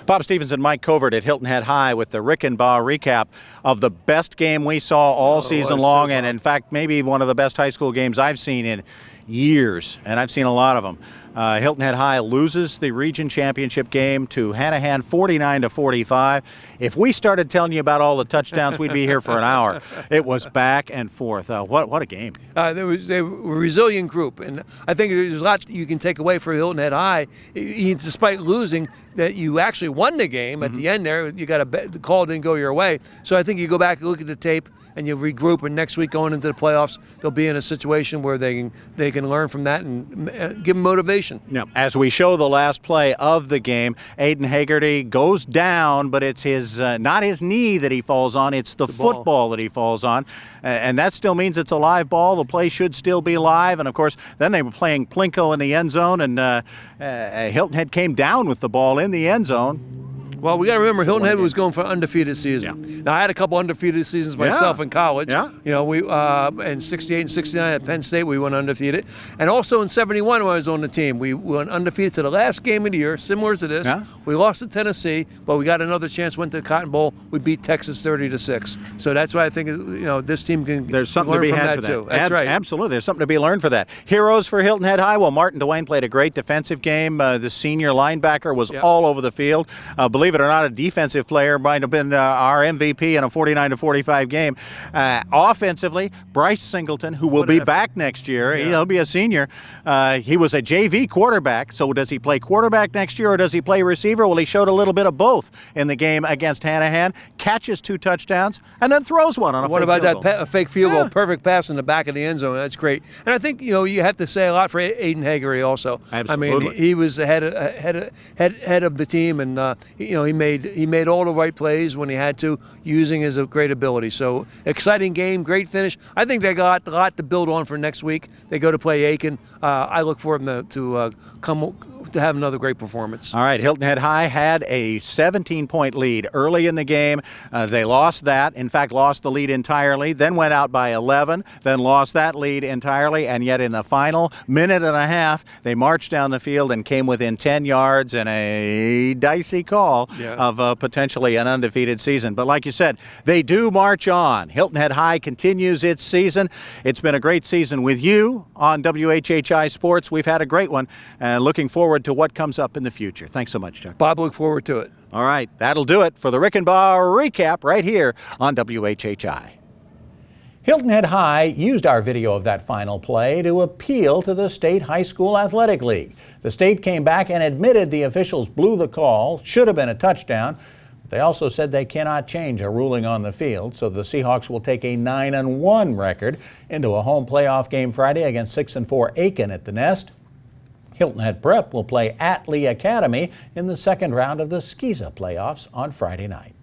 Bob Stevens and Mike Covert at Hilton Head High with the Reichenbach recap of the best game we saw all season long, and in fact maybe one of the best high school games I've seen in years, and I've seen a lot of them. Hilton Head High loses the region championship game to Hanahan 49-45. If we started telling you about all the touchdowns, we'd be here for an hour. It was back and forth. What a game. They were a resilient group, and I think there's a lot you can take away for Hilton Head High. Despite losing, that you actually won the game at the end there. You got the call didn't go your way. So I think you go back and look at the tape and you regroup, and next week going into the playoffs, they'll be in a situation where they can learn from that and give them motivation. Now, as we show the last play of the game, Aiden Hagerty goes down, but it's his not his knee that he falls on, it's the football that he falls on, and that still means it's a live ball. The play should still be live, and of course, then they were playing Plinko in the end zone, and Hilton Head came down with the ball in the end zone. Well, we got to remember Hilton Head was going for an undefeated season. Yeah. Now, I had a couple undefeated seasons myself in college. Yeah. You know, we in '68 and '69 at Penn State we went undefeated, and also in '71 when I was on the team, we went undefeated to the last game of the year, similar to this. Yeah. We lost to Tennessee, but we got another chance. Went to the Cotton Bowl. We beat Texas 30-6. So that's why I think this team can There's something learn to be from had that for that too. That's right. Absolutely, there's something to be learned for that. Heroes for Hilton Head High. Well, Martin Dwayne played a great defensive game. The senior linebacker was all over the field. Believe it or not, a defensive player might have been our MVP in a 49-45 game. Offensively, Bryce Singleton, who will be back next year, he'll be a senior. He was a JV quarterback, so does he play quarterback next year or does he play receiver? Well, he showed a little bit of both in the game against Hanahan, catches 2 touchdowns, and then throws one on a what fake about field that fake field goal? Perfect pass in the back of the end zone. That's great. And I think you have to say a lot for Aiden Hagerty also. Absolutely. I mean, he was head of the team, and he made all the right plays when he had to, using his great ability. So exciting game, great finish. I think they got a lot to build on for next week. They go to play Aiken. I look for them to have another great performance. All right, Hilton Head High had a 17-point lead early in the game. They lost that, in fact, lost the lead entirely, then went out by 11, then lost that lead entirely, and yet in the final minute and a half, they marched down the field and came within 10 yards in a dicey call of potentially an undefeated season. But like you said, they do march on. Hilton Head High continues its season. It's been a great season with you on WHHI Sports. We've had a great one, and looking forward to what comes up in the future. Thanks so much, Chuck. Bob, look forward to it. All right, that'll do it for the Reichenbach recap right here on WHHI. Hilton Head High used our video of that final play to appeal to the State High School Athletic League. The state came back and admitted the officials blew the call, should have been a touchdown. They also said they cannot change a ruling on the field, so the Seahawks will take a 9-1 record into a home playoff game Friday against 6-4 Aiken at the Nest. Hilton Head Prep will play at Lee Academy in the second round of the Skeeza playoffs on Friday night.